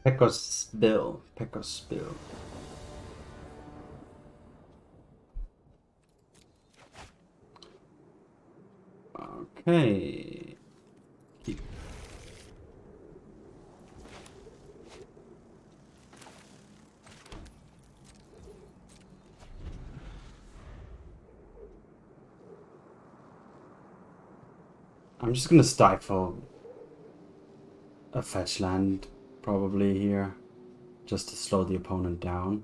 Pecos Bill. Okay. Keep. I'm just gonna stifle a fetch land probably here, just to slow the opponent down.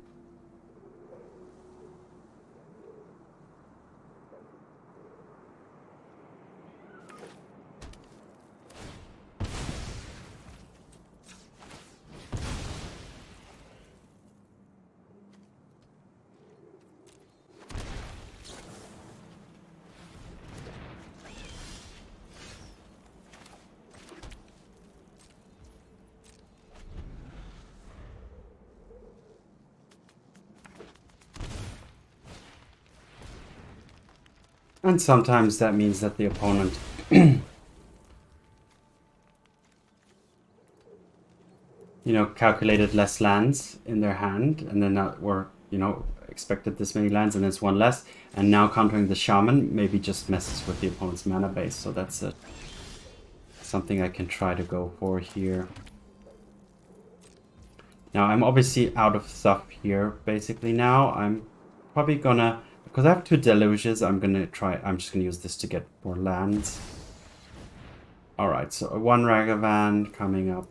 And sometimes that means that the opponent calculated less lands in their hand, and then were, expected this many lands, and it's one less. And now countering the shaman maybe just messes with the opponent's mana base, so that's something I can try to go for here. Now I'm obviously out of stuff here, basically now. I'm probably gonna, because I have 2 deluges, I'm just gonna use this to get more lands. Alright, so a 1 Ragavan coming up.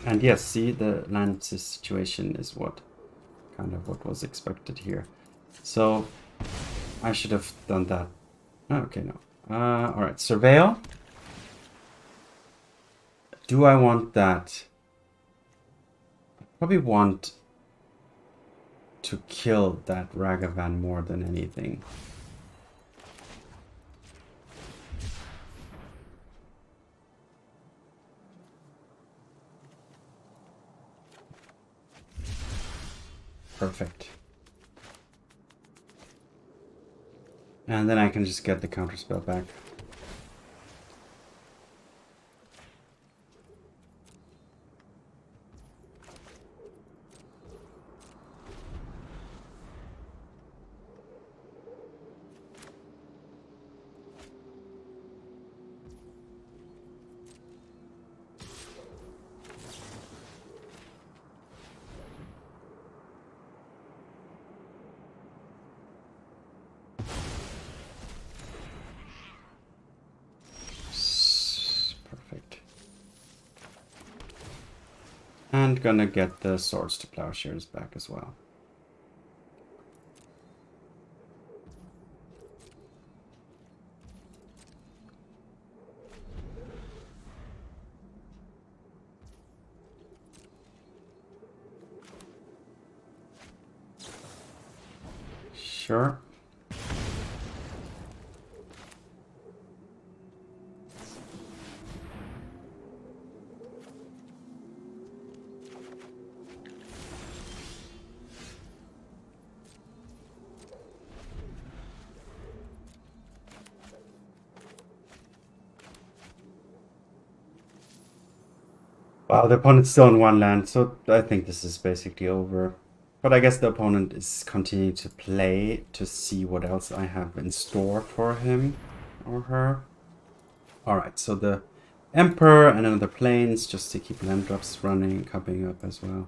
And yes, see, the land situation is what was expected here. So I should have done that. Okay, no. Alright, Surveil. Do I want that? I probably want to kill that Ragavan more than anything. Perfect. And then I can just get the counterspell back. And gonna get the Swords to Plowshares back as well. Sure. Wow, the opponent's still in 1 land, so I think this is basically over. But I guess the opponent is continuing to play to see what else I have in store for him or her. Alright, so the Emperor and another Plains just to keep land drops running, coming up as well.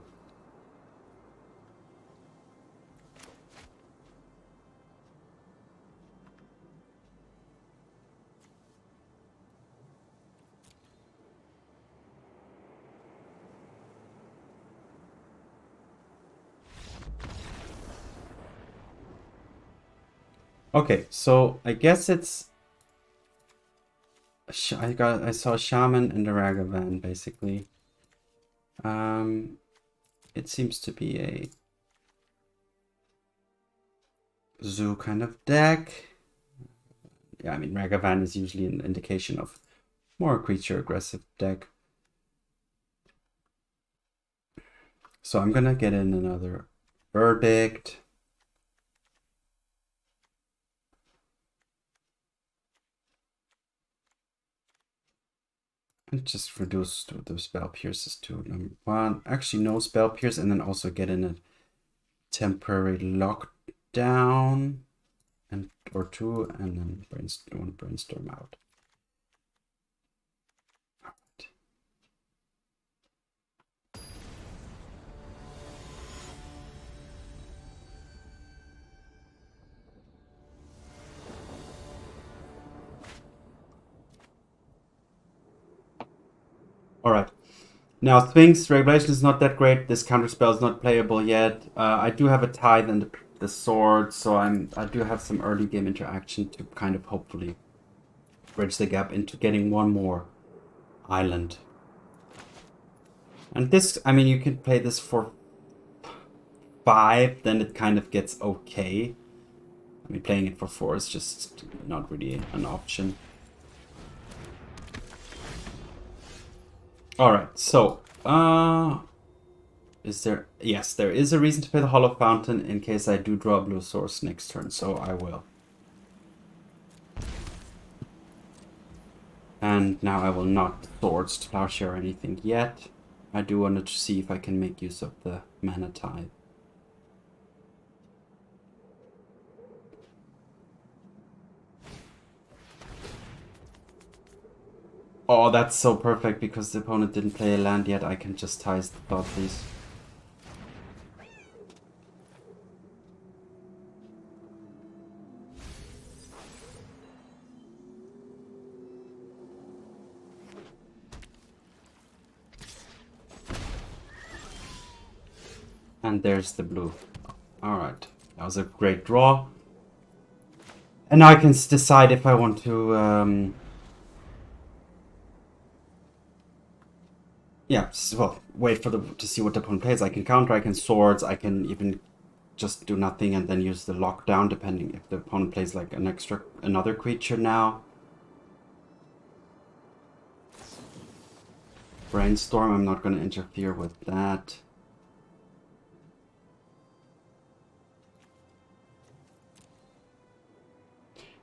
Okay, so I guess it's I saw a Shaman and a Ragavan basically. It seems to be a zoo kind of deck. Yeah, I mean Ragavan is usually an indication of more creature aggressive deck. So I'm gonna get in another Verdict. And just reduce the spell pierces to number 1. Actually, no spell pierce, and then also get in a temporary lockdown and or 2, and then brainstorm out. Alright. Now, Sphinx regulation is not that great. This counterspell is not playable yet. I do have a Tithe and the sword, so I do have some early game interaction to kind of hopefully bridge the gap into getting one more island. And this, I mean, you can play this for 5, then it kind of gets okay. I mean, playing it for 4 is just not really an option. Alright, so, is there... Yes, there is a reason to play the Hallowed Fountain in case I do draw a blue source next turn, so I will. And now I will not Swords to Plowshare or anything yet. I do want to see if I can make use of the Mana Tithe. Oh, that's so perfect because the opponent didn't play a land yet. I can just Tithe the thought, please. And there's the blue. Alright, that was a great draw. And now I can decide if I want to... Yeah, well, wait for to see what the opponent plays. I can counter, I can swords, I can even just do nothing and then use the lockdown, depending if the opponent plays like another creature now. Brainstorm, I'm not going to interfere with that.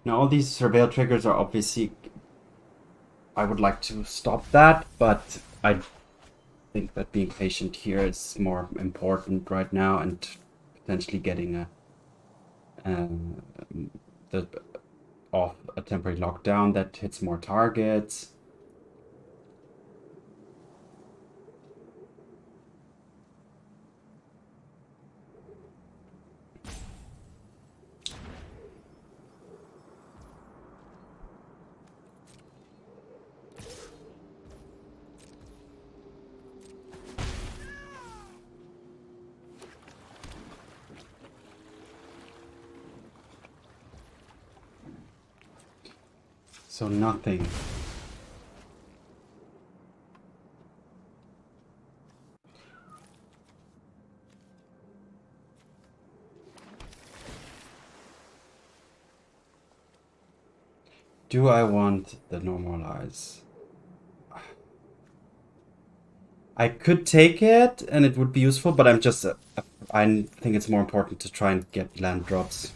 Now all these surveil triggers are obviously... I would like to stop that, but I think that being patient here is more important right now, and potentially getting off a temporary lockdown that hits more targets. So nothing. Do I want the normalize? I could take it and it would be useful, but I'm just... I think it's more important to try and get land drops.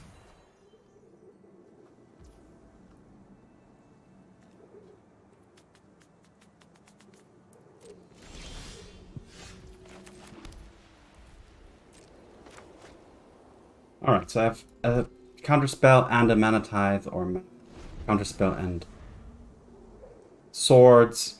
Alright, so I have a Counterspell and a Mana Tithe, or Counterspell and swords.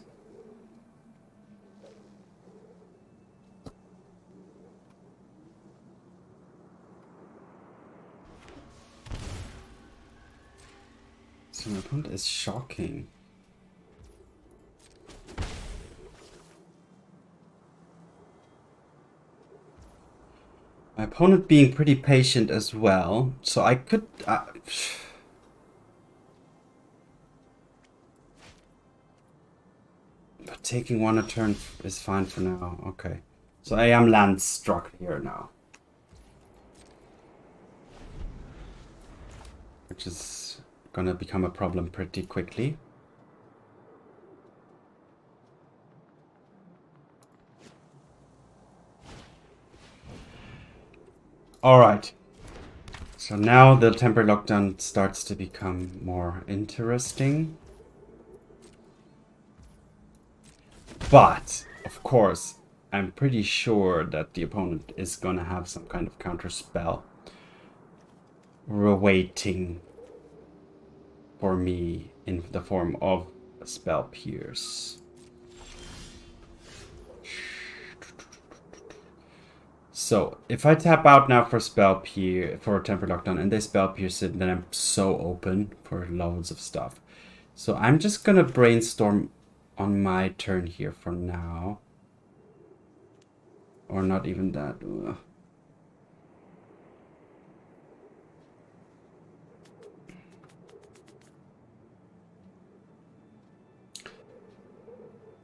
So my opponent is shocking. My opponent being pretty patient as well, so I could... but taking 1 a turn is fine for now. Okay. So I am land struck here now. Which is gonna become a problem pretty quickly. Alright. So now the temporary lockdown starts to become more interesting. But, of course, I'm pretty sure that the opponent is gonna have some kind of counterspell waiting for me in the form of a spell pierce. So, if I tap out now for Temporary Lockdown and they spell pierce it, then I'm so open for loads of stuff. So I'm just gonna brainstorm on my turn here for now. Or not even that. Ugh.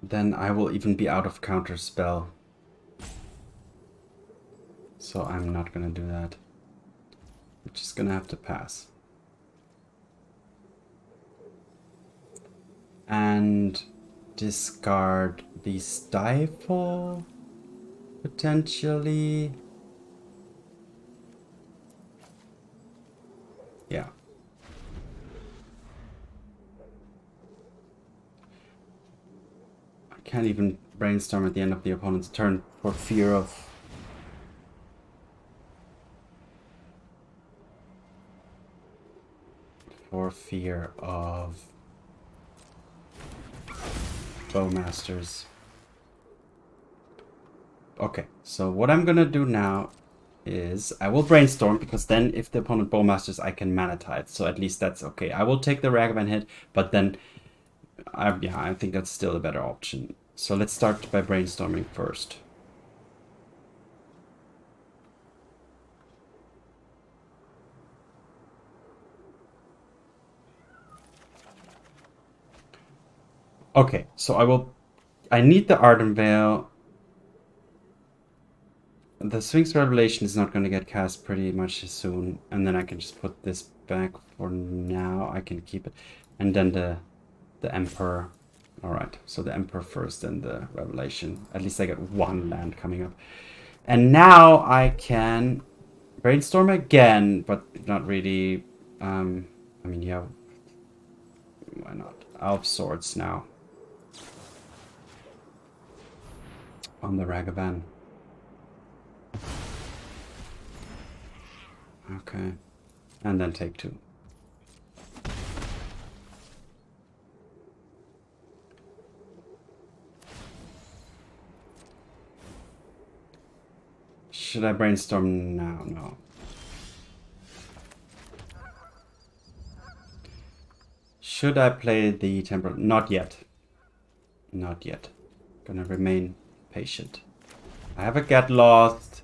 Then I will even be out of counterspell. So I'm not gonna do that. I'm just gonna have to pass. And discard the Stifle, potentially. Yeah. I can't even brainstorm at the end of the opponent's turn for fear of... Bowmasters. Okay, so what I'm gonna do now is I will brainstorm, because then if the opponent Bowmasters, I can Mana Tithe, so at least that's okay. I will take the Ragavan hit, but then I think that's still a better option. So let's start by brainstorming first. Okay, so I need the Ardenvale. The Sphinx Revelation is not going to get cast pretty much soon, and then I can just put this back for now. I can keep it, and then the Emperor. All right, so the Emperor first, and the Revelation. At least I get one land coming up, and now I can brainstorm again, but not really. I mean, yeah, why not? Elf Swords now on the Ragavan. Okay, and then take 2. Should I brainstorm now? No. Should I play the Temporal? Not yet. Not yet. Gonna remain patient. I have a Get Lost.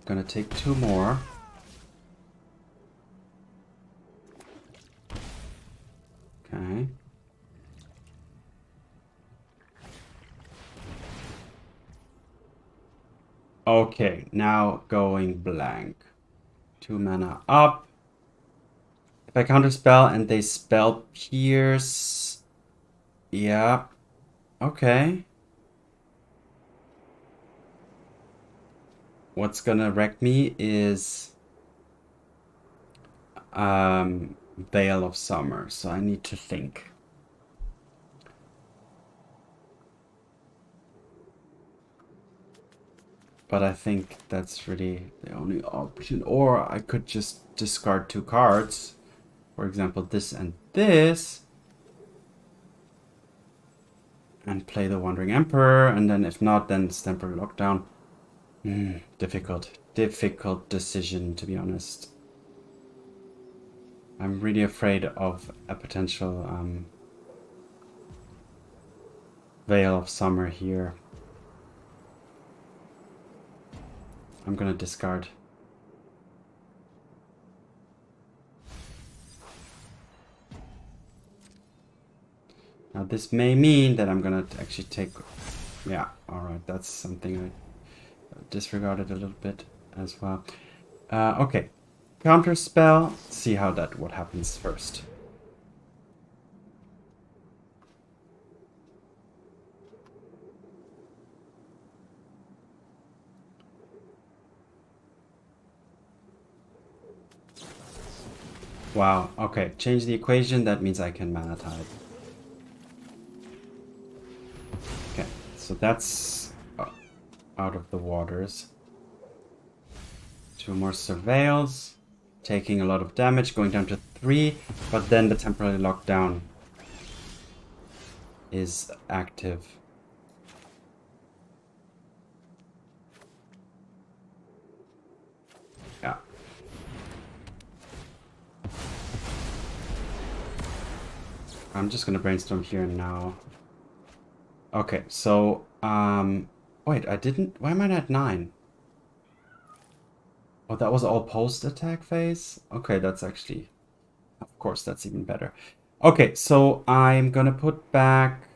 Gonna take 2 more. Okay. Okay, now going blank. 2 mana up. If I counterspell and they spell pierce. Yeah. Okay. What's gonna wreck me is Veil of Summer, so I need to think. But I think that's really the only option. Or I could just discard 2 cards. For example, this and this. And play the Wandering Emperor, and then if not, then it's Temporary Lockdown. Difficult decision, to be honest. I'm really afraid of a potential Veil of Summer here. I'm gonna discard. Now this may mean that I'm gonna actually take... Yeah, alright, that's something I disregarded a little bit. as well. Okay. Counterspell. See how what happens first. Wow, okay. Change the equation, that means I can Mana Tithe. Okay, so that's out of the waters. 2 more Surveils. Taking a lot of damage, going down to 3, but then the temporary lockdown is active. Yeah. I'm just gonna brainstorm here now. Okay, so, wait, I didn't... Why am I at 9? Oh, that was all post-attack phase? Okay, that's actually... Of course, that's even better. Okay, so I'm gonna put back...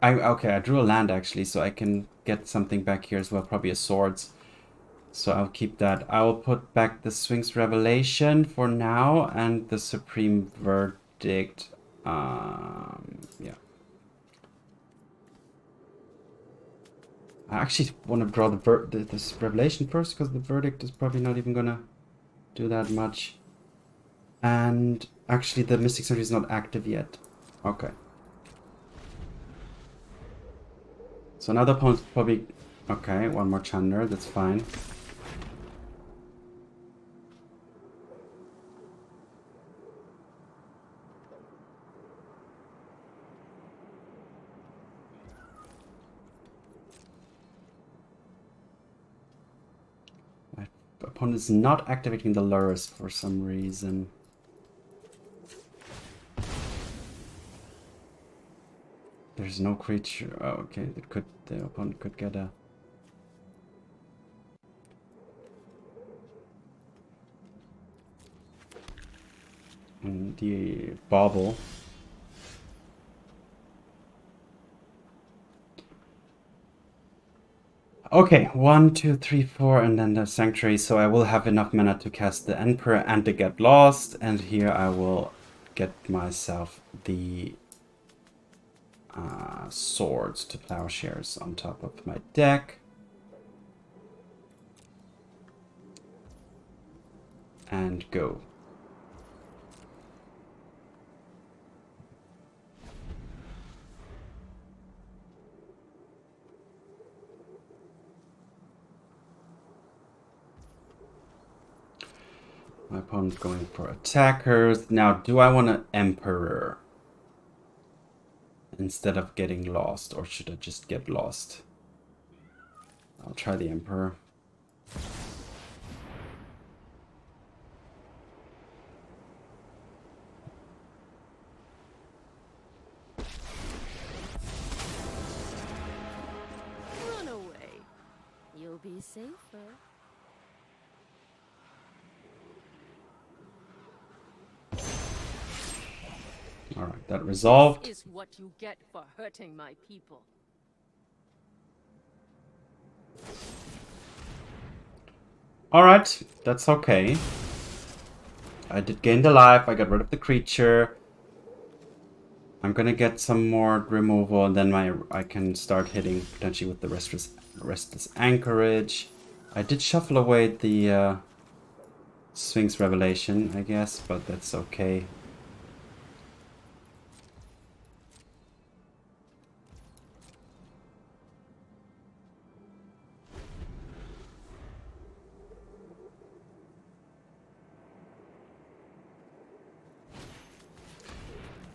Okay, I drew a land, actually, so I can get something back here as well, probably a swords. So I'll keep that. I will put back the Sphinx Revelation for now, and the Supreme Verdict. Yeah. I actually want to draw this Revelation first, because the Verdict is probably not even gonna do that much. And actually the Mystic Surgery is not active yet. Okay. So another opponent probably... Okay, one more Chandler, that's fine. My opponent is not activating the lures for some reason. There's no creature. Oh, okay, the opponent could get a... the bauble. Okay, 1, 2, 3, 4, and then the Sanctuary. So I will have enough mana to cast the Emperor and the Get Lost. And here I will get myself the swords to Plowshares on top of my deck. And go. My opponent's going for attackers. Now, do I want an Emperor instead of getting lost, or should I just get lost? I'll try the Emperor. Run away. You'll be safer. Alright, that resolved. This is what you get for hurting my people. Alright, that's okay. I did gain the life, I got rid of the creature. I'm gonna get some more removal, and then I can start hitting potentially with the Restless Anchorage. I did shuffle away the Sphinx Revelation, I guess, but that's okay.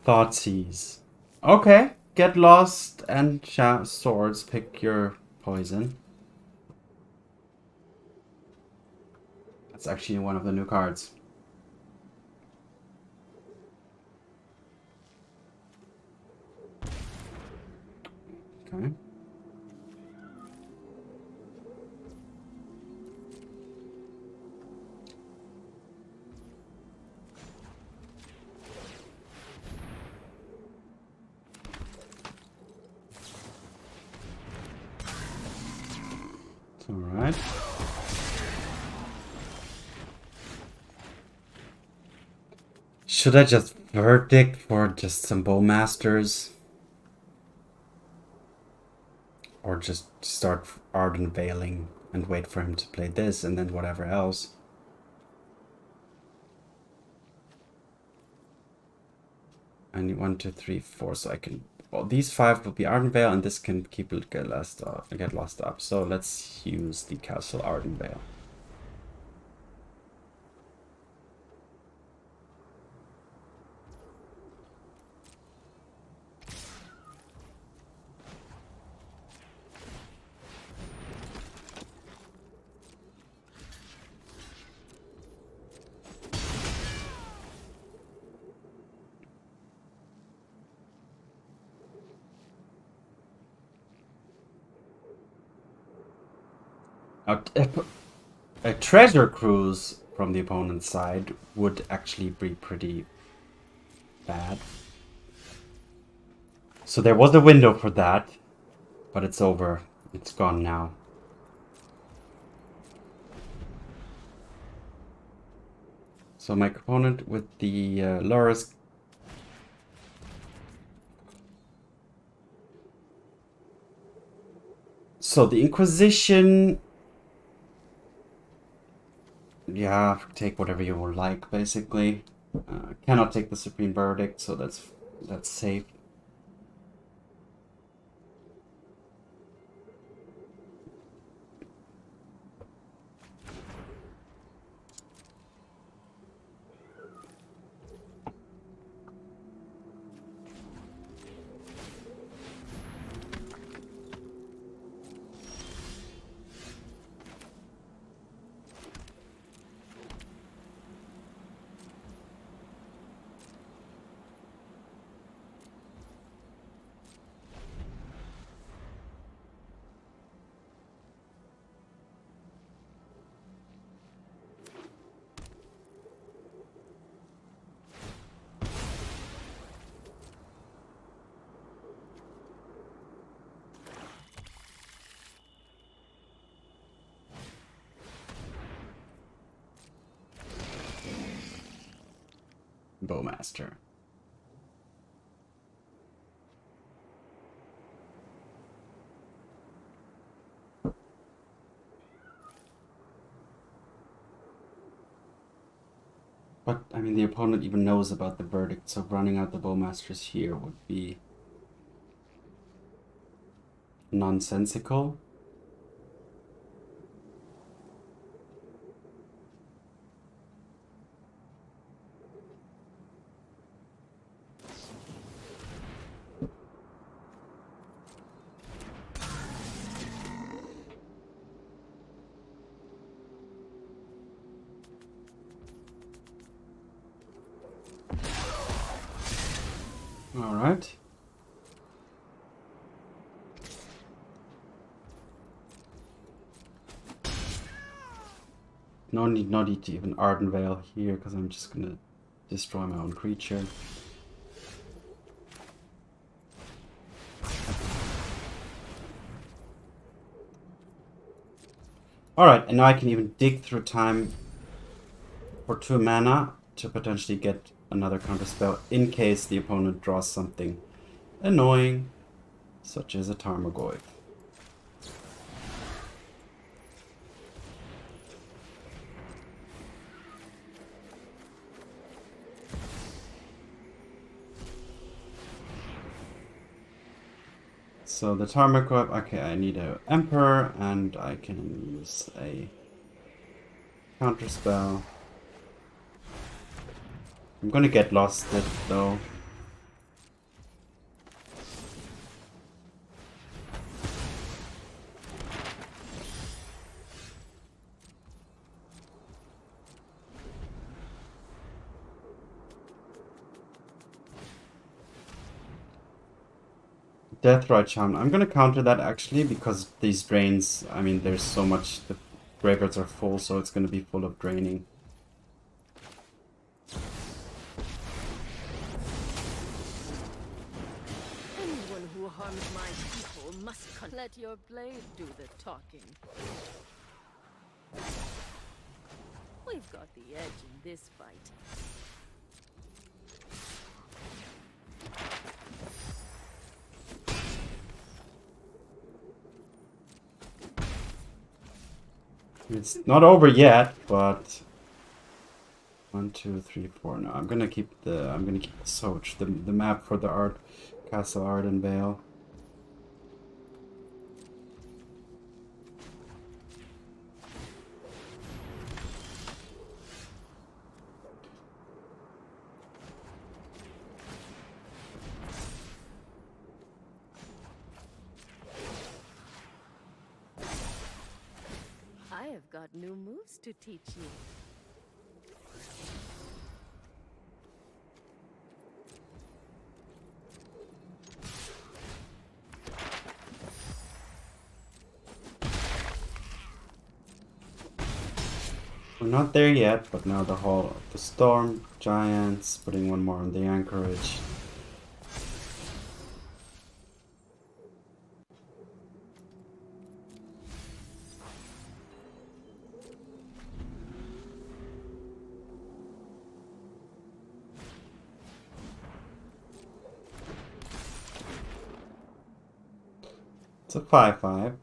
Thoughtseize. Okay, get lost and swords. Pick your poison. That's actually one of the new cards. Okay. Alright. Should I just verdict for just some bowmasters? Or just start Ardenvaling and wait for him to play this and then whatever else? I need 1, 2, 3, 4, so I can. Well, these 5 will be Ardenvale, and this can get lost up. So let's use the Castle Ardenvale. A treasure cruise from the opponent's side would actually be pretty bad. So there was a window for that, but it's over. It's gone now. So my opponent with the Loris. So the Inquisition. Yeah, take whatever you would like, basically. Cannot take the Supreme Verdict, so that's safe. Bowmaster. But, I mean, the opponent even knows about the verdict, so running out the Bowmasters here would be nonsensical. All right. No need to even Ardenvale here, because I'm just gonna destroy my own creature. Alright, and now I can even dig through time for 2 mana to potentially get another counterspell in case the opponent draws something annoying, such as a Tarmogoyf. So the Tarmogoyf, okay, I need an Emperor, and I can use a Counterspell. I'm gonna get lost though. Deathrite Charm. I'm gonna counter that actually because these drains, I mean, there's so much, the graveyards are full, so it's gonna be full of draining. Anyone who harms my people must let your blade do the talking. We've got the edge in this fight. It's not over yet, but 1, 2, 3, 4. No, I'm gonna keep the Soch, the map for the Castle Ardenvale. I have got new moves to teach you. We're not there yet, but now the Hall of the Storm, Giants, putting one more on the Anchorage. It's a 5/5.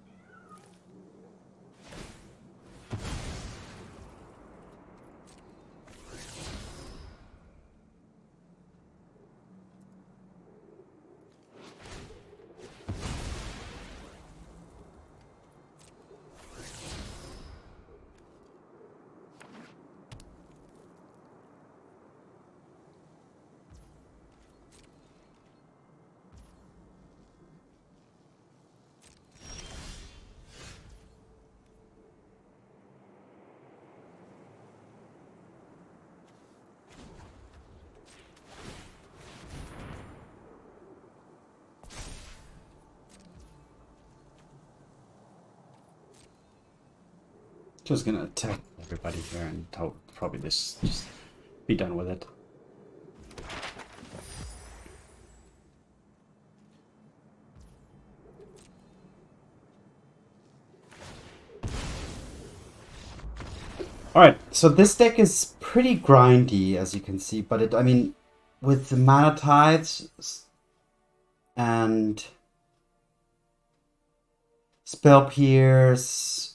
Just gonna attack everybody here and probably just be done with it. Alright, so this deck is pretty grindy, as you can see, but I mean, with the Mana Tithes and Spell Pierce,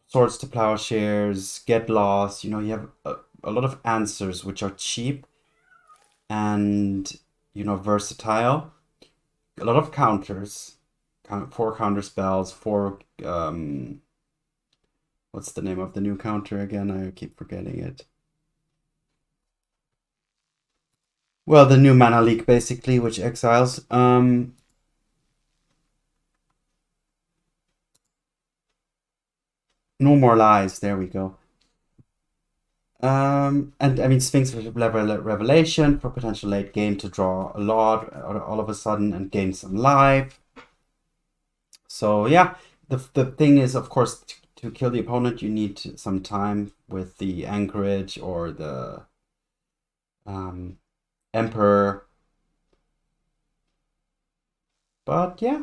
Swords to Plowshares, Get Lost, you have a lot of answers which are cheap and, versatile. A lot of counters, 4 counter spells, 4, what's the name of the new counter again? I keep forgetting it. Well, the new Mana Leak, basically, which exiles. No More Lies, there we go. And I mean, Sphinx Revelation for potential late game to draw a lot all of a sudden and gain some life. So yeah, the thing is, of course, to kill the opponent, you need some time with the Anchorage or the Emperor. But yeah,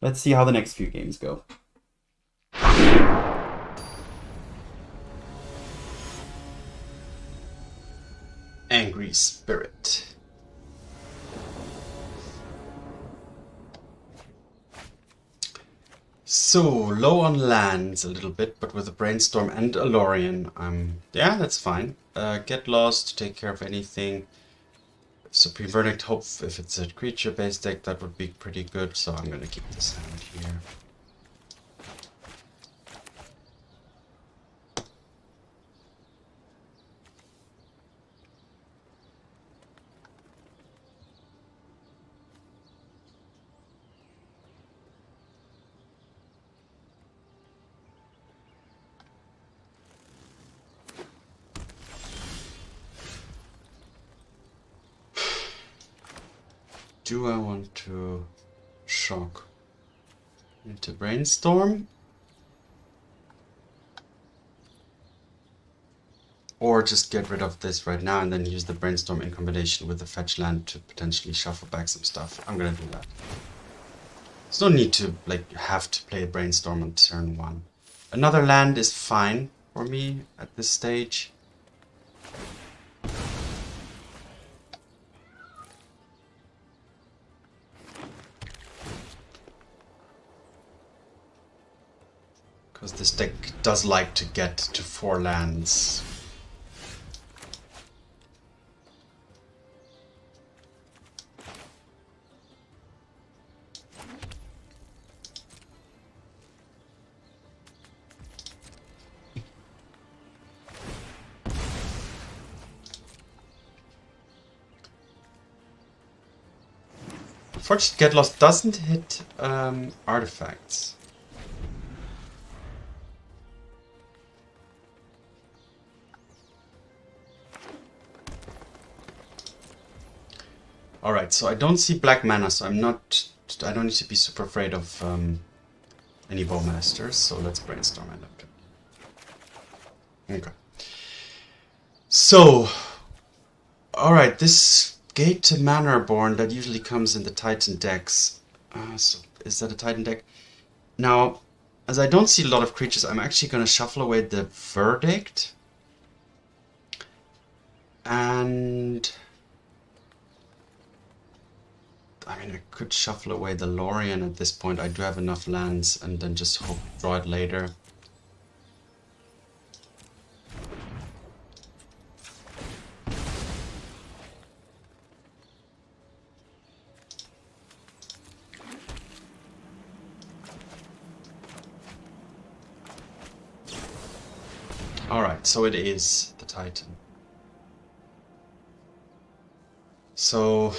let's see how the next few games go. Angry Spirit. So, low on lands a little bit, but with a Brainstorm and a Lorien, yeah, that's fine. Get Lost to take care of anything. Supreme Verdict, hope if it's a creature-based deck, that would be pretty good, so I'm gonna keep this hand here. Do I want to shock into Brainstorm? Or just get rid of this right now and then use the Brainstorm in combination with the fetch land to potentially shuffle back some stuff. I'm gonna do that. There's no need to have to play a Brainstorm on turn 1. Another land is fine for me at this stage. Because this deck does like to get to 4 lands. Unfortunately, Get Lost doesn't hit artifacts. Alright, so I don't see black mana, so I don't need to be super afraid of any Bowmasters, so let's Brainstorm and up. Okay. So, alright, this Gate to Manorborn that usually comes in the Titan decks. So is that a Titan deck? Now, as I don't see a lot of creatures, I'm actually going to shuffle away the Verdict. And I mean, I could shuffle away the Lorien at this point. I do have enough lands, and then just hope draw it later. Alright, so it is the Titan. So,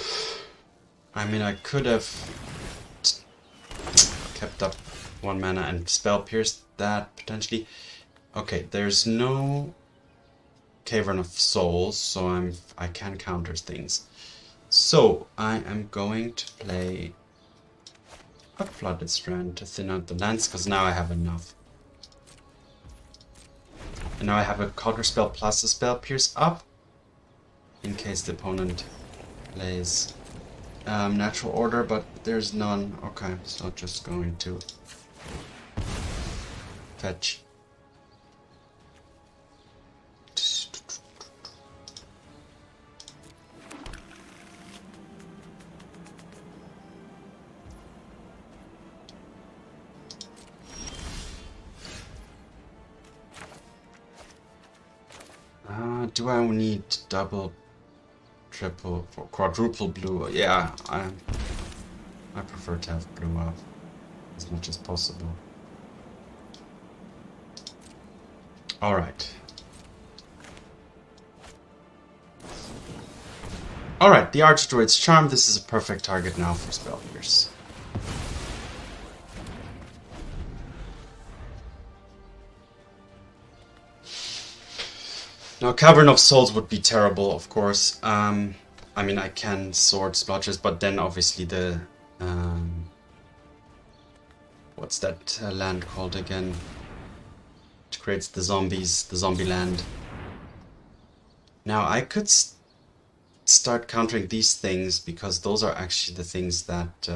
I mean, I could have kept up 1 mana and spell pierced that potentially. Okay, there's no Cavern of Souls, so I can counter things. So I am going to play a Flooded Strand to thin out the lands, because now I have enough. And now I have a Counterspell plus a Spell Pierce up, in case the opponent plays Natural Order, but there's none. Okay, so just going to fetch. Do I need double, triple, quadruple blue? Yeah, I prefer to have blue up as much as possible. Alright. Alright, the Archdruid's Charm. This is a perfect target now for Spell Pierce. Now, Cavern of Souls would be terrible, of course. I mean, I can Sword Splotches, but then obviously the... what's that land called again? Which creates the zombies, the zombie land. Now, I could start countering these things, because those are actually the things that,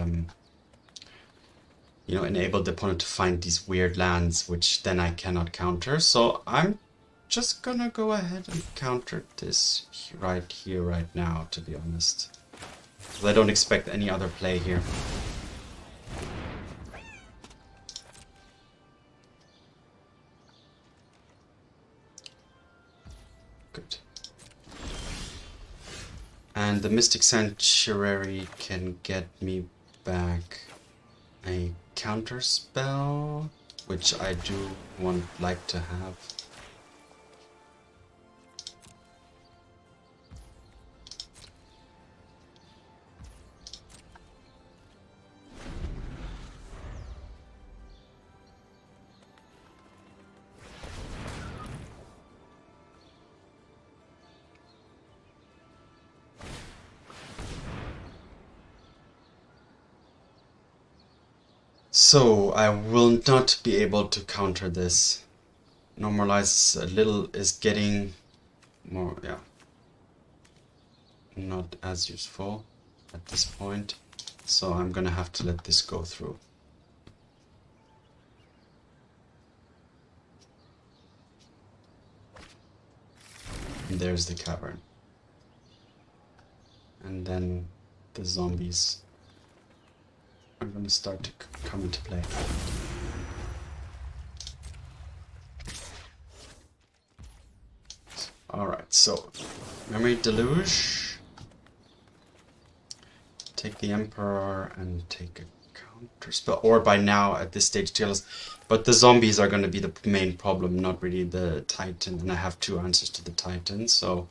you know, enable the opponent to find these weird lands, which then I cannot counter. So I'm just gonna go ahead and counter this right here, right now, to be honest. Because I don't expect any other play here. Good. And the Mystic Sanctuary can get me back a Counterspell, which I do like to have. So I will not be able to counter this. Normalize a little is getting more, yeah, not as useful at this point. So I'm gonna have to let this go through. And there's the cavern. And then the zombies are going to start to come into play. Alright, so Memory Deluge. Take the Emperor and take a Counterspell. Or by now, at this stage, Decklist. But the zombies are going to be the main problem, not really the Titan. And I have 2 answers to the Titan, so...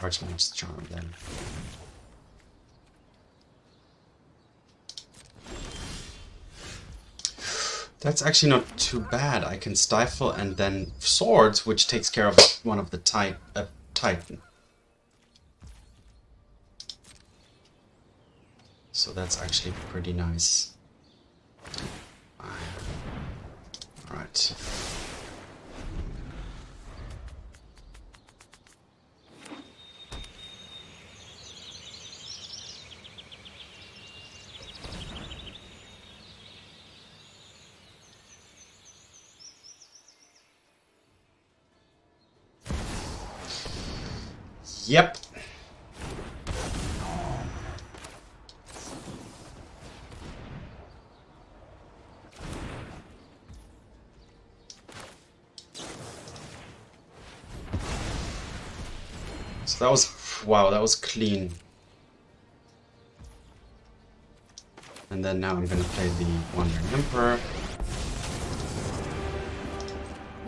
Archmage's Charm, then. That's actually not too bad. I can Stifle and then Swords, which takes care of one of the Titan. So that's actually pretty nice. Alright. Yep. So that was, wow, that was clean. And then now I'm gonna play the Wandering Emperor.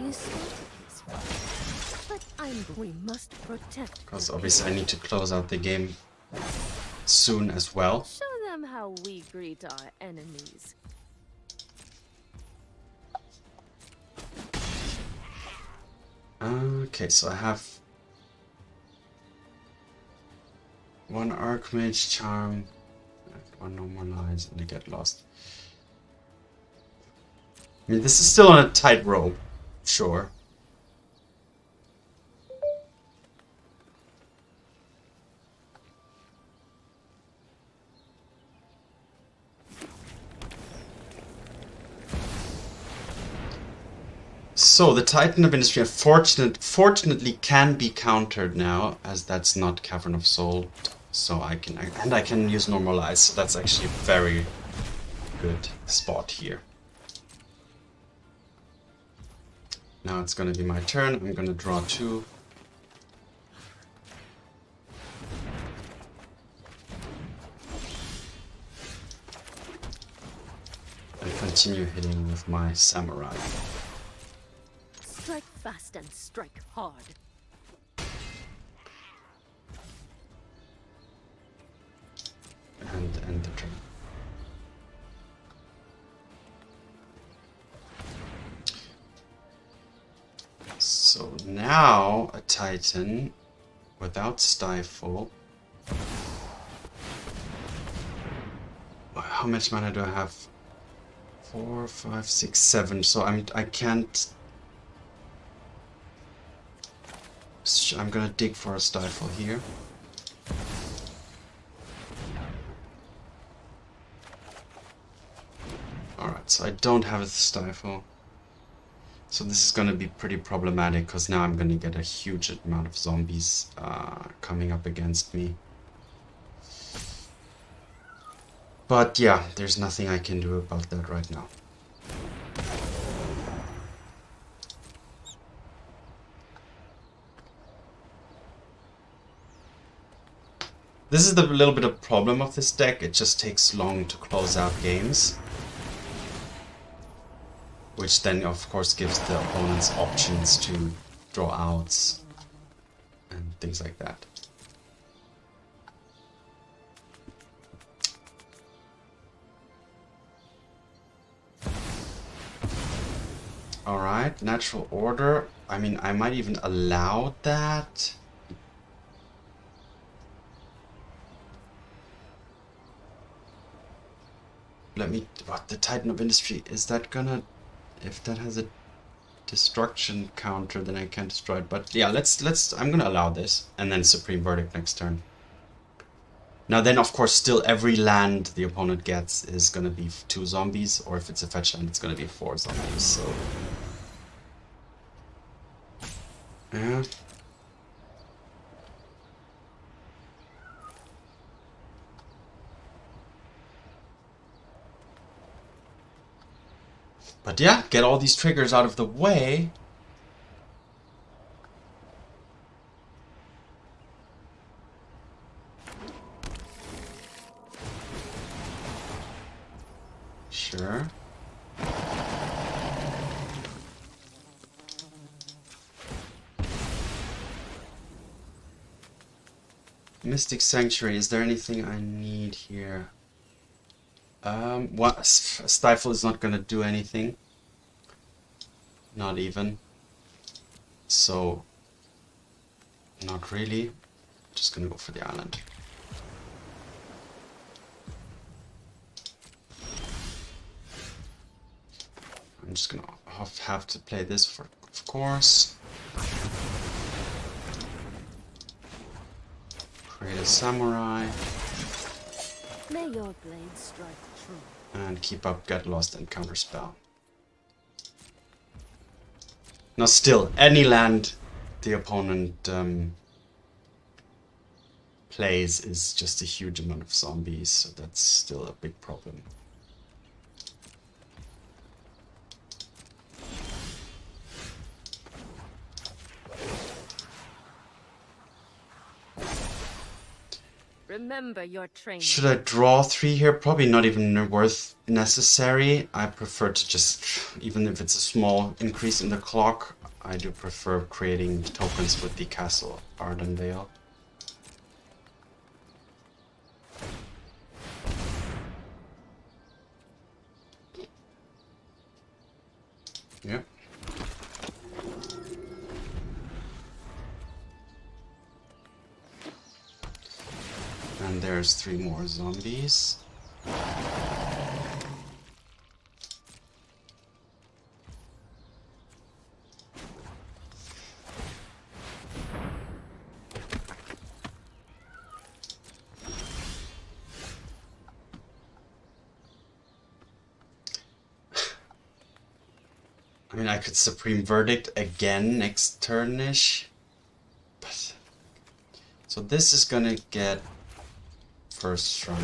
You but we must protect. Because obviously I need to close out the game soon as well. Show them how we greet our enemies. Okay, so I have 1 Archmage Charm, 1 Normalize, and I get lost. I mean, this is still on a tightrope, sure. So the Titan of Industry fortunately can be countered now, as that's not Cavern of Soul. So I can use Normalize, so that's actually a very good spot here. Now it's gonna be my turn. I'm gonna draw 2. And continue hitting with my Samurai. Strike fast and strike hard. And end the turn. So now a Titan without Stifle. How much mana do I have? 4, 5, 6, 7. So I can't. I'm gonna dig for a Stifle here. Alright, so I don't have a Stifle. So this is gonna be pretty problematic, because now I'm gonna get a huge amount of zombies coming up against me. But yeah, there's nothing I can do about that right now. This is the little bit of problem of this deck. It just takes long to close out games. Which then, of course, gives the opponents options to draw outs and things like that. Alright, natural order. I mean, I might even allow that. Let me... What? The Titan of Industry, is that gonna... If that has a destruction counter, then I can't destroy it. But yeah, I'm gonna allow this. And then Supreme Verdict next turn. Now then, of course, still every land the opponent gets is gonna be 2 zombies. Or if it's a fetch land, it's gonna be 4 zombies, so... Yeah. But yeah, get all these triggers out of the way. Sure. Mystic Sanctuary, is there anything I need here? What? Stifle is not gonna do anything. Not even. So, not really. Just gonna go for the island. I'm just gonna have to play this for, of course. Create a samurai. May your blade strike true. And keep up Get Lost and Counterspell. Now still, any land the opponent plays is just a huge amount of zombies, so that's still a big problem. Remember your training. Should I draw 3 here? Probably not even worth necessary. I prefer to just, even if it's a small increase in the clock, I do prefer creating tokens with the Castle Ardenvale. Yep. And there's 3 more zombies. I mean, I could Supreme Verdict again next turn-ish. But so this is gonna get first strike.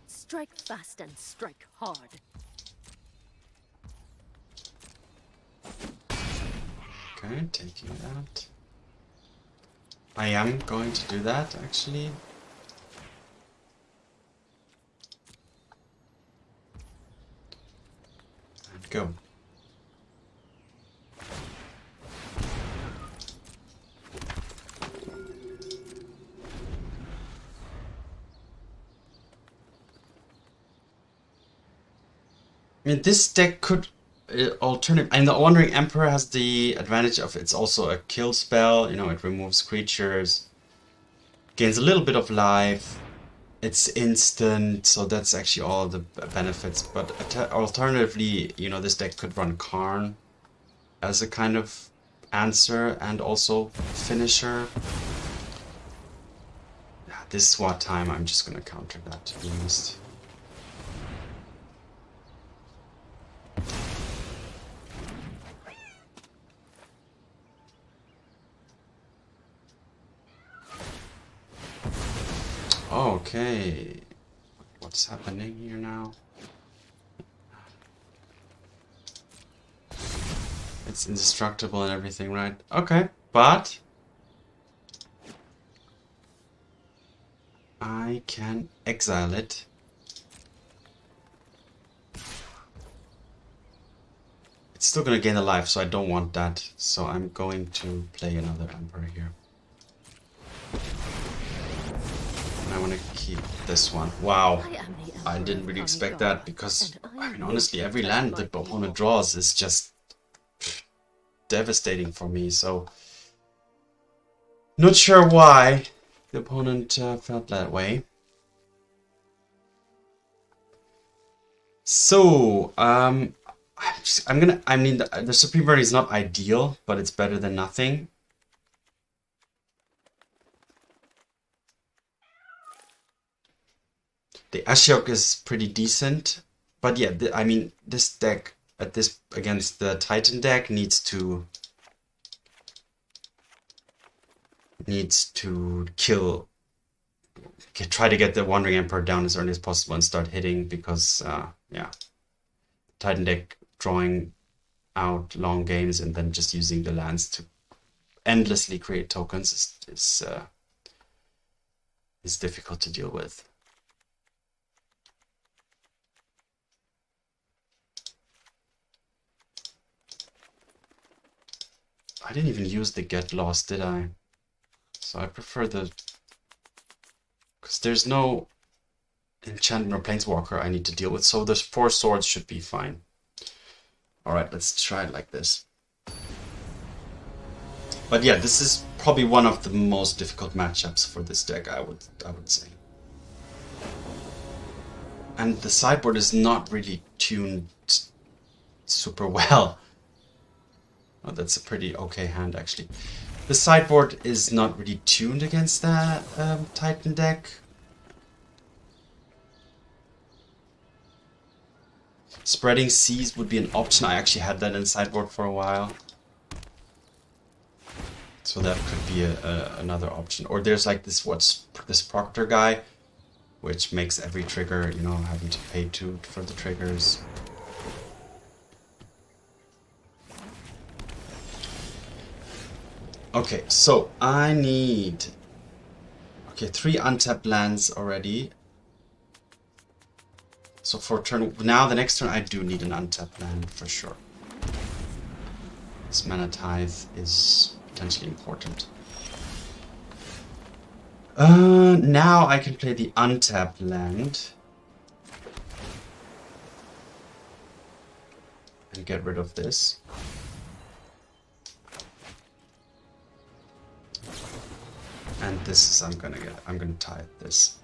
Strike fast and strike hard. Okay, taking that. I am going to do that, actually. And go. I mean, this deck could alternative. And the Wandering Emperor has the advantage of it's also a kill spell. You know, it removes creatures, gains a little bit of life. It's instant, so that's actually all the benefits. But alternatively, you know, this deck could run Karn as a kind of answer and also finisher. Yeah, this SWAT time, I'm just gonna counter that, to be honest. Okay, what's happening here now? It's indestructible and everything, right? Okay, but I can exile it. It's still gonna gain a life, so I don't want that. So I'm going to play another Emperor here. And I want to keep this one. Wow, I didn't really expect that because, I mean, honestly, every land the opponent draws is just devastating for me. So, not sure why the opponent felt that way. So, I mean, the Supreme Verdict is not ideal, but it's better than nothing. The Ashiok is pretty decent, but yeah, I mean, this deck against the Titan deck needs to needs to try to get the Wandering Emperor down as early as possible and start hitting, because yeah, Titan deck drawing out long games and then just using the lands to endlessly create tokens is difficult to deal with. I didn't even use the Get Lost, did I? So I prefer the... because there's no enchantment or planeswalker I need to deal with, so those 4 swords should be fine. Alright, let's try it like this. But yeah, this is probably one of the most difficult matchups for this deck, I would say. And the sideboard is not really tuned super well. Oh, that's a pretty okay hand, actually. The sideboard is not really tuned against that Titan deck. Spreading Seas would be an option. I actually had that in sideboard for a while. So that could be another option. Or there's like this Proctor guy, which makes every trigger, you know, having to pay 2 for the triggers. Okay, so I need... okay, 3 untapped lands already. So for turn... now, the next turn, I do need an untapped land for sure. This Mana Tithe is potentially important. Now I can play the untapped land. And get rid of this. And this is, I'm gonna tithe this.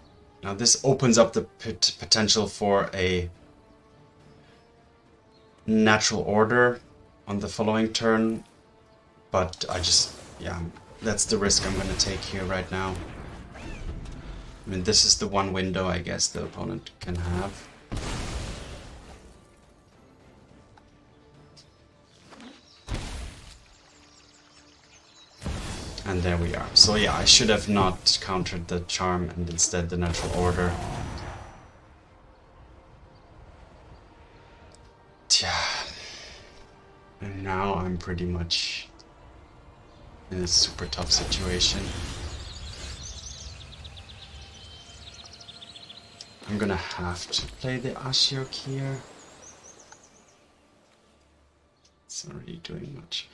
Now this opens up the potential for a natural order on the following turn, but I just, yeah, that's the risk I'm gonna take here right now. I mean, this is the one window I guess the opponent can have. And there we are. So yeah, I should have not countered the charm and instead the natural order. Yeah. And now I'm pretty much in a super tough situation. I'm gonna have to play the Ashiok here. It's not really doing much.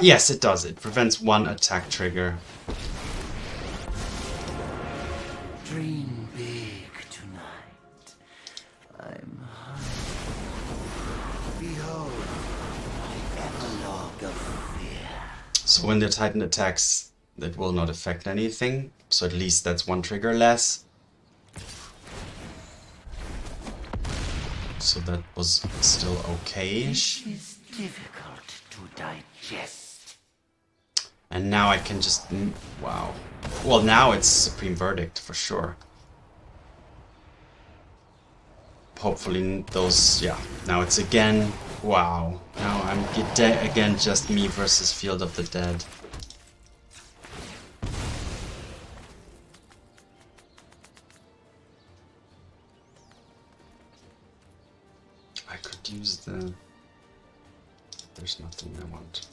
Yes, it does. It prevents 1 attack trigger. Dream big tonight. I'm hungry. Behold my epilogue of fear. So when the Titan attacks, that will not affect anything. So at least that's 1 trigger less. So that was still okay-ish. It is difficult to digest. And now I can just... wow. Well, now it's Supreme Verdict for sure. Hopefully those... yeah. Now it's again... wow. Now I'm again just me versus Field of the Dead. I could use the... there's nothing I want.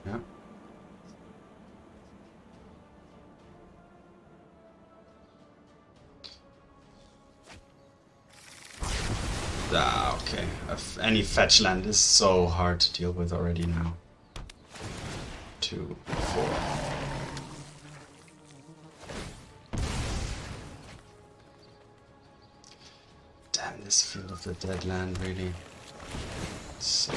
Yeah. Ah, okay. Any fetch land is so hard to deal with already now. 2, 4. Damn, this Field of the Dead land really. So...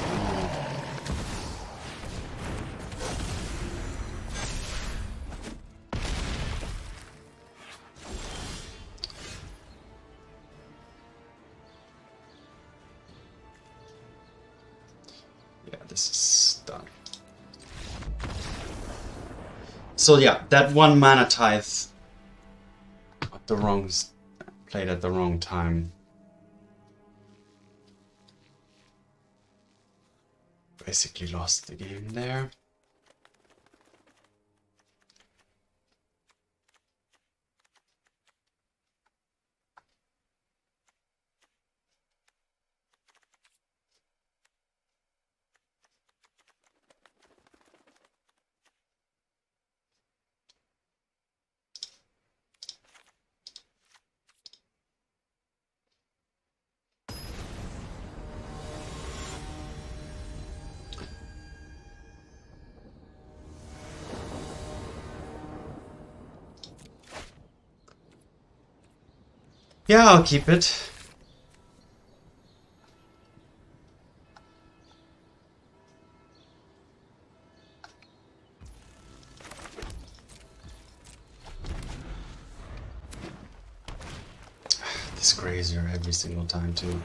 yeah, this is done. So yeah, that 1 Mana Tithe at the played at the wrong time. basically lost the game there. Yeah, I'll keep it. This grazer every single time too.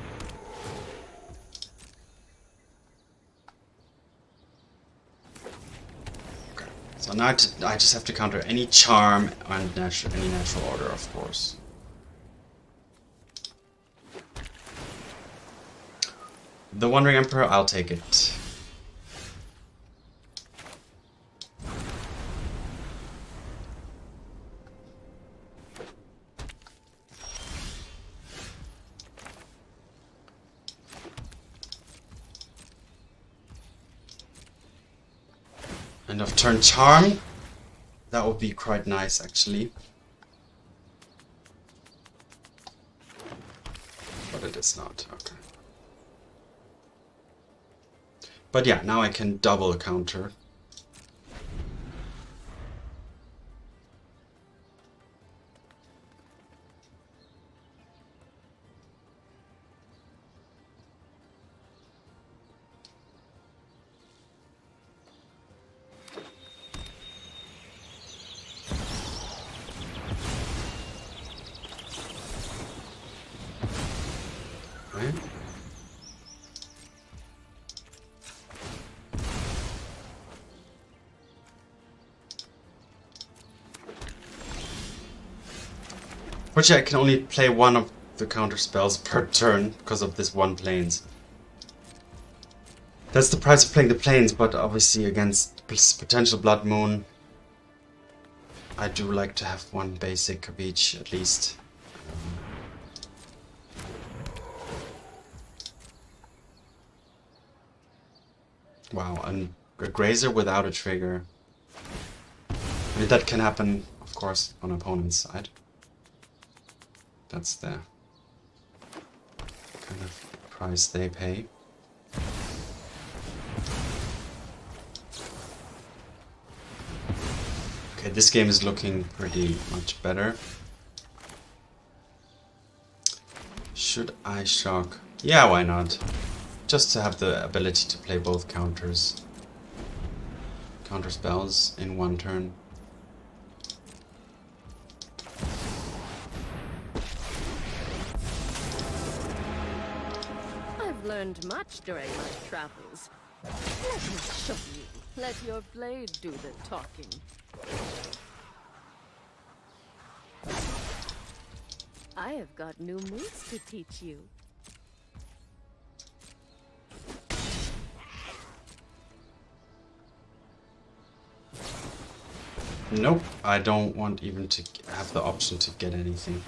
Okay, so now I just have to counter any charm and any natural order, of course. The Wandering Emperor, I'll take it. End of turn charm. That would be quite nice, actually. But it is not. Okay. But yeah, now I can double counter. Right? Fortunately, I can only play one of the counter spells per turn because of this one planes. That's the price of playing the planes, but obviously against potential Blood Moon, I do like to have one basic of each at least. Wow, and a grazer without a trigger. I mean, that can happen, of course, on opponent's side. That's the kind of price they pay. Okay, this game is looking pretty much better. Should I shock? Yeah, why not? Just to have the ability to play both counter spells in one turn. I've learned much during my travels. Let me show you. Let your blade do the talking. I have got new moves to teach you. Nope, I don't want even to have the option to get anything.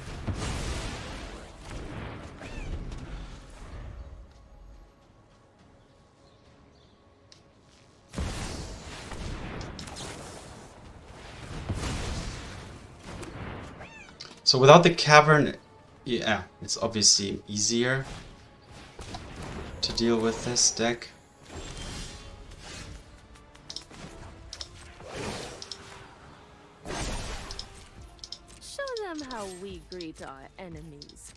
So without the cavern, yeah, it's obviously easier to deal with this deck. How we greet our enemies.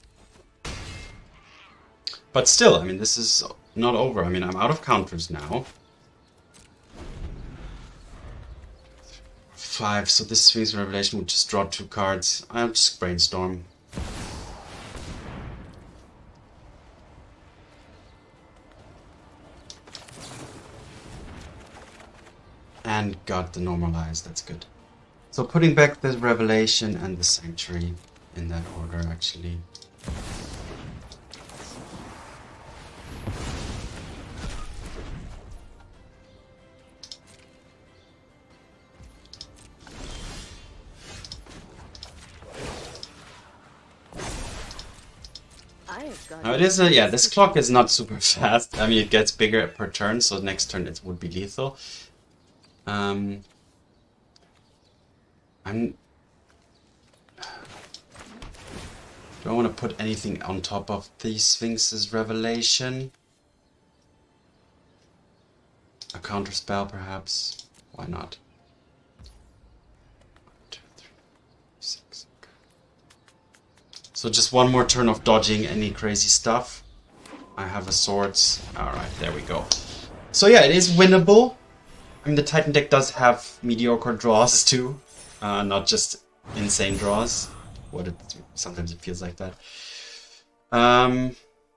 But still, I mean, this is not over. I mean, I'm out of counters now. 5, so this Sphinx Revelation would just draw 2 cards. I'll just Brainstorm. And got the Normalize, that's good. So putting back the Revelation and the Sanctuary in that order, actually. I have got Now it is yeah, this clock is not super fast. I mean, it gets bigger per turn, so next turn it would be lethal. I'm do I want to put anything on top of the Sphinx's revelation? A counterspell, perhaps? Why not? 1, 2, 3, 6. Okay. So just one more turn of dodging any crazy stuff. I have a swords. Alright, there we go. So yeah, it is winnable. I mean, the Titan deck does have mediocre draws too. Not just insane draws. Sometimes it feels like that.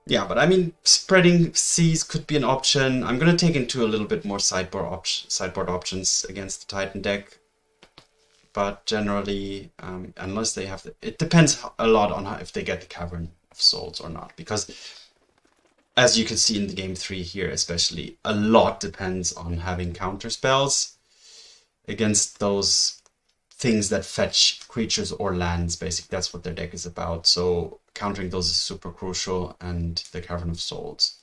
Yeah, but I mean, spreading seas could be an option. I'm gonna take into a little bit more sideboard options against the Titan deck. But generally, unless they have it depends a lot on if they get the Cavern of Souls or not. Because as you can see in the game 3 here especially, a lot depends on having counter spells against those things that fetch creatures or lands. Basically, that's what their deck is about. So countering those is super crucial, and the Cavern of Souls,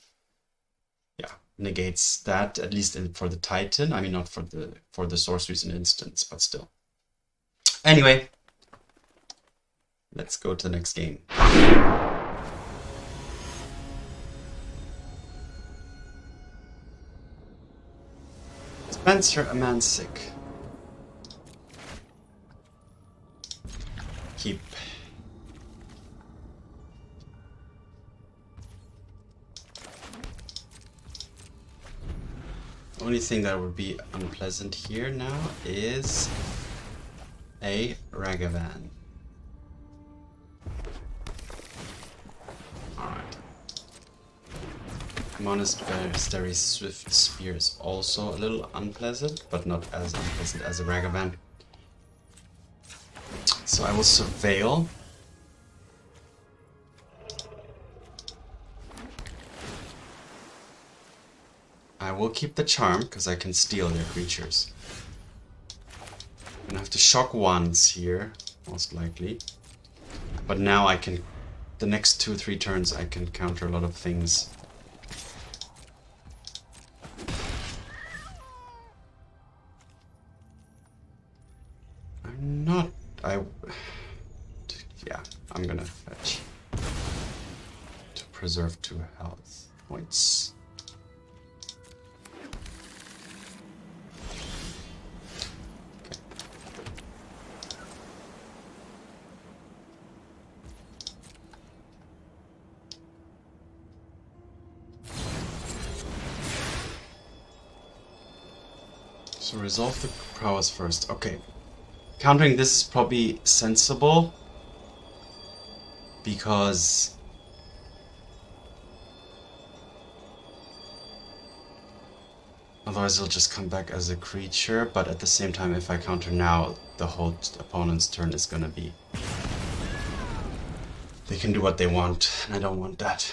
yeah, negates that, at least for the Titan. I mean, not for the sorceries and instants, but still. Anyway, let's go to the next game. Spencer Amansik. Keep. Only thing that would be unpleasant here now is a Ragavan. Alright. Monastery Swift Spear is also a little unpleasant, but not as unpleasant as a Ragavan. So I will Surveil. I will keep the Charm, because I can steal their creatures. I'm gonna have to shock once here, most likely. But now I can, the next 2-3 turns, I can counter a lot of things. Yeah, I'm gonna fetch to preserve 2 health points. Okay. So resolve the prowess first. Okay. Countering this is probably sensible, because otherwise it'll just come back as a creature. But at the same time, if I counter now, the whole opponent's turn is gonna be... They can do what they want, and I don't want that.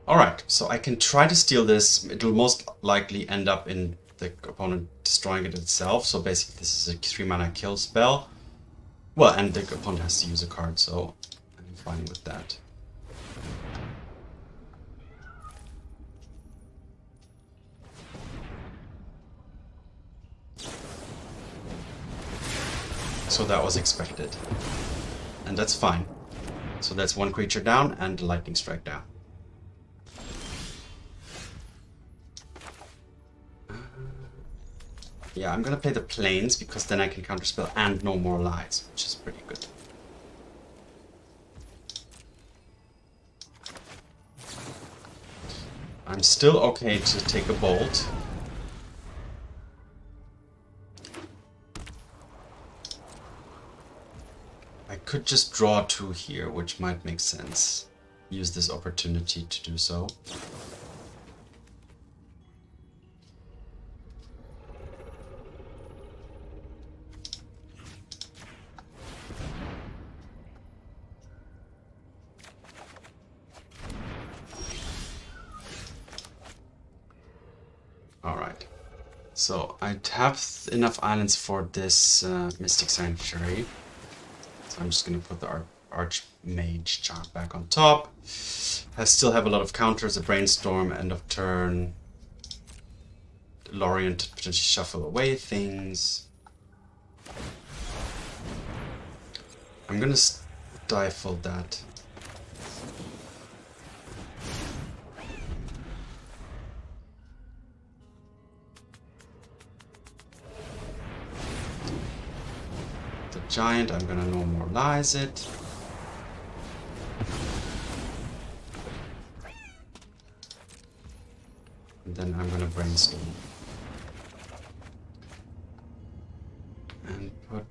Alright, so I can try to steal this. It will most likely end up in the opponent destroying it itself. So basically this is a 3 mana kill spell. Well, and the opponent has to use a card, so I'm fine with that. So that was expected. And that's fine. So that's 1 creature down and lightning strike down. Yeah, I'm gonna play the planes because then I can counterspell and no more lies, which is pretty good. I'm still okay to take a bolt. I could just draw 2 here, which might make sense. Use this opportunity to do so. So I have enough islands for this Mystic Sanctuary. So I'm just gonna put the Archmage chart back on top. I still have a lot of counters, a Brainstorm, end of turn. Lorien to potentially shuffle away things. I'm gonna stifle that. The giant, I'm gonna normalize it. And then I'm gonna Brainstorm. And put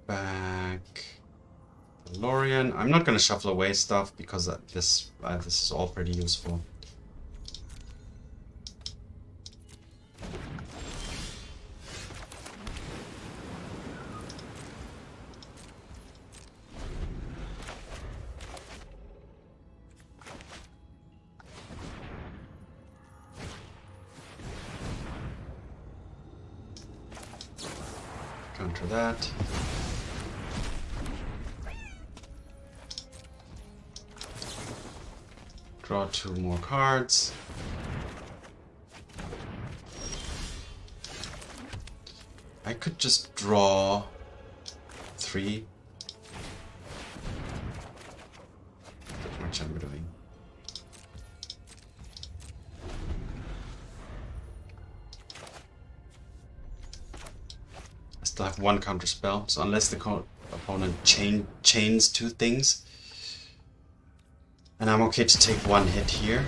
back the Lorien. I'm not gonna shuffle away stuff because this is all pretty useful. Counter that. Draw 2 more cards. I could just draw 3. How much I'm doing. I still have 1 counterspell, so unless the opponent chains 2 things, and I'm okay to take 1 hit here.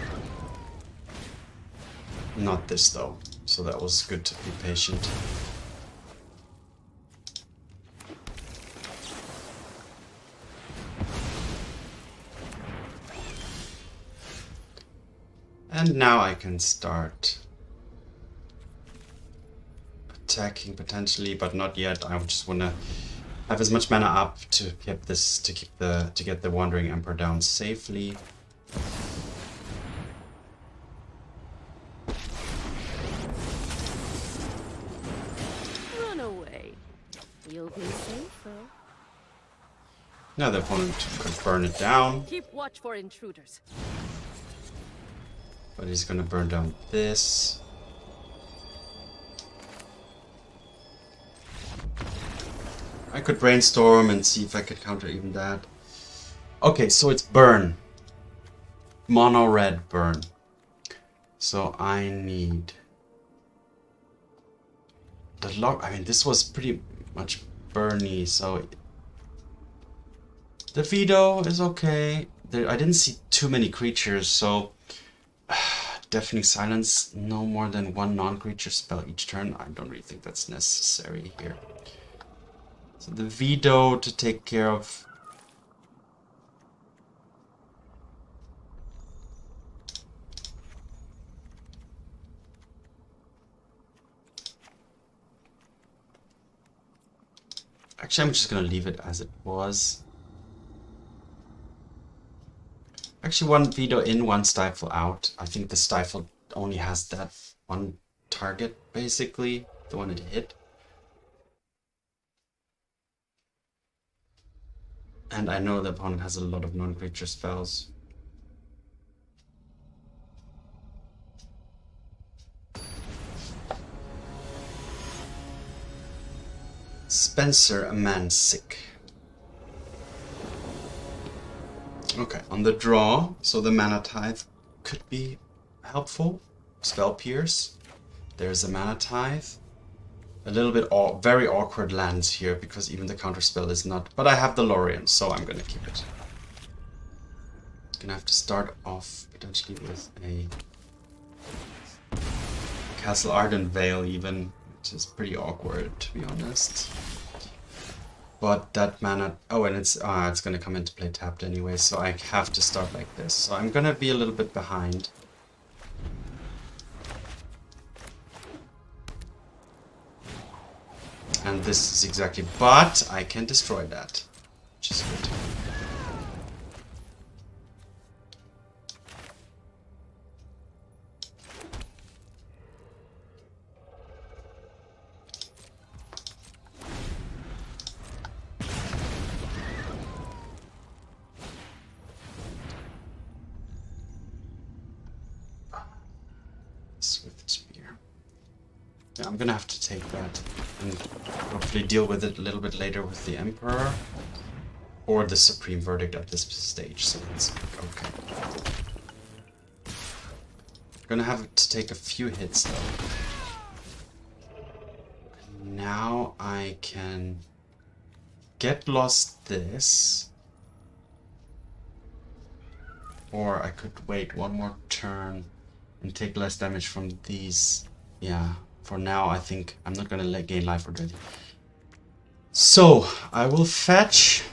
Not this though, so that was good to be patient. And now I can start attacking potentially, but not yet. I just want to have as much mana up to get this to get the Wandering Emperor down safely. Run away. You'll be safer. Now the opponent could burn it down, Keep watch for intruders. but he's gonna burn down this. I could Brainstorm and see if I could counter even that. Okay, so it's burn. Mono red burn. So I need the lock. I mean, this was pretty much burny, so the veto is okay. I didn't see too many creatures, so Deafening Silence, no more than 1 non-creature spell each turn. I don't really think that's necessary here. So the veto to take care of. Actually, I'm just gonna leave it as it was. Actually, 1 veto in, 1 stifle out. I think the stifle only has that 1 target, basically, the one it hit. And I know the opponent has a lot of non-creature spells. Spencer, a man sick. Okay, on the draw, so the Mana Tithe could be helpful. Spell Pierce. There's a Mana Tithe. A little bit very awkward lands here because even the counterspell is not. But I have the Lorien, so I'm gonna keep it. Gonna have to start off potentially with a Castle Ardenvale even, which is pretty awkward to be honest. But that mana, oh, and it's gonna come into play tapped anyway, so I have to start like this. So I'm gonna be a little bit behind. And this is exactly, but I can destroy that, which is good. Yeah, I'm gonna have to take that and hopefully deal with it a little bit later with the Emperor. Or the Supreme Verdict at this stage, so it's okay. Gonna have to take a few hits though. Now I can get lost this. Or I could wait one more turn and take less damage from these. Yeah, for now I think I'm not gonna gain life already. So, I will fetch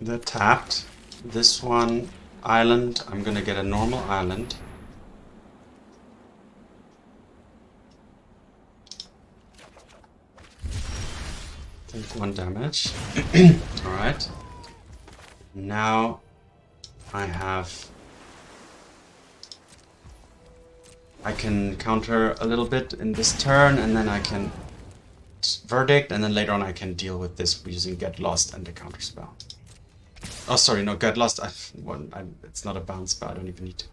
the tapped. This one, island, I'm gonna get a normal island. Take 1 damage. Alright. Now I can counter a little bit in this turn, and then I can verdict, and then later on I can deal with this using Get Lost and the Counterspell. Oh, sorry, no, Get Lost. It's not a bounce spell. I don't even need to.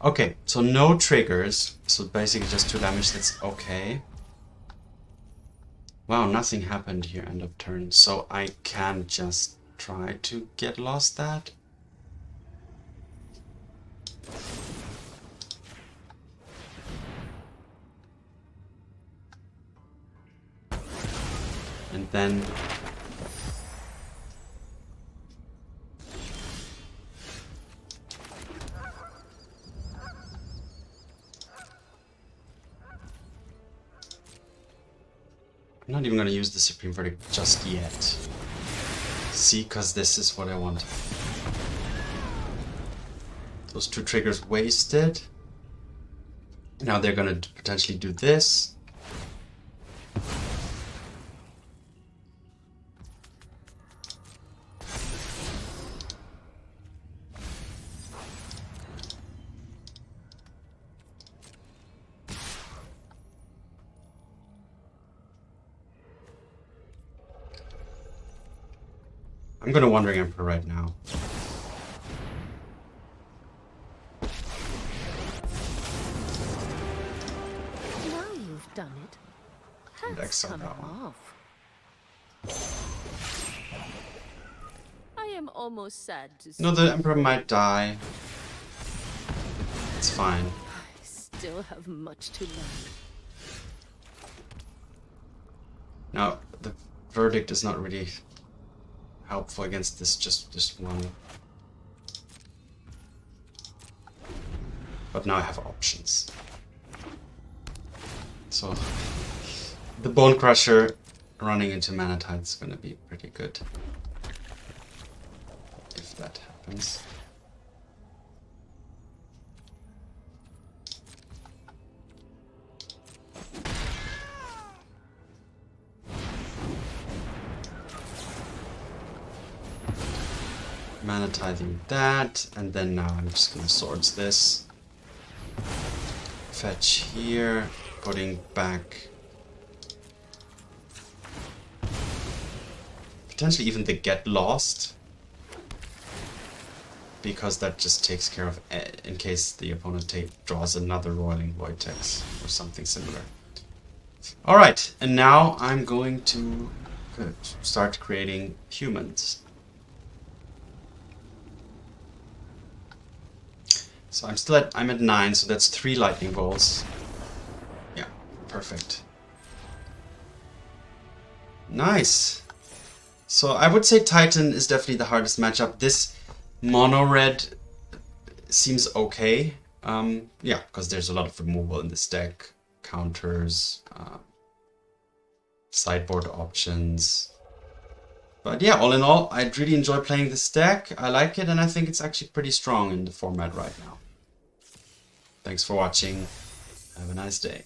Okay, so no triggers. So basically just 2 damage. That's okay. Wow, nothing happened here end of turn. So I can just try to Get Lost that. And then I'm not even going to use the Supreme Verdict just yet. See, because this is what I want. Those 2 triggers wasted. Now they're going to potentially do this. I'm gonna Wandering Emperor right now. Now you've done it. And Has exile come that one. off. I am almost sad to see. No, the Emperor might die. It's fine. I still have much to learn. Now, the Verdict is not really helpful against this, just one. But now I have options. So the Bone Crusher running into Mana Tithe is gonna be pretty good. If that happens. Mana Tithing that, and then now I'm just gonna Swords this. Fetch here, putting back potentially even the Get Lost, because that just takes care of in case the opponent draws another Roiling Vortex or something similar. Alright, and now I'm going to start creating humans. So I'm at 9, so that's 3 lightning bolts. Yeah, perfect. Nice. So I would say Titan is definitely the hardest matchup. This mono red seems okay. Yeah, because there's a lot of removal in this deck. Counters, sideboard options. But yeah, all in all, I really enjoy playing this deck. I like it, and I think it's actually pretty strong in the format right now. Thanks for watching. Have a nice day.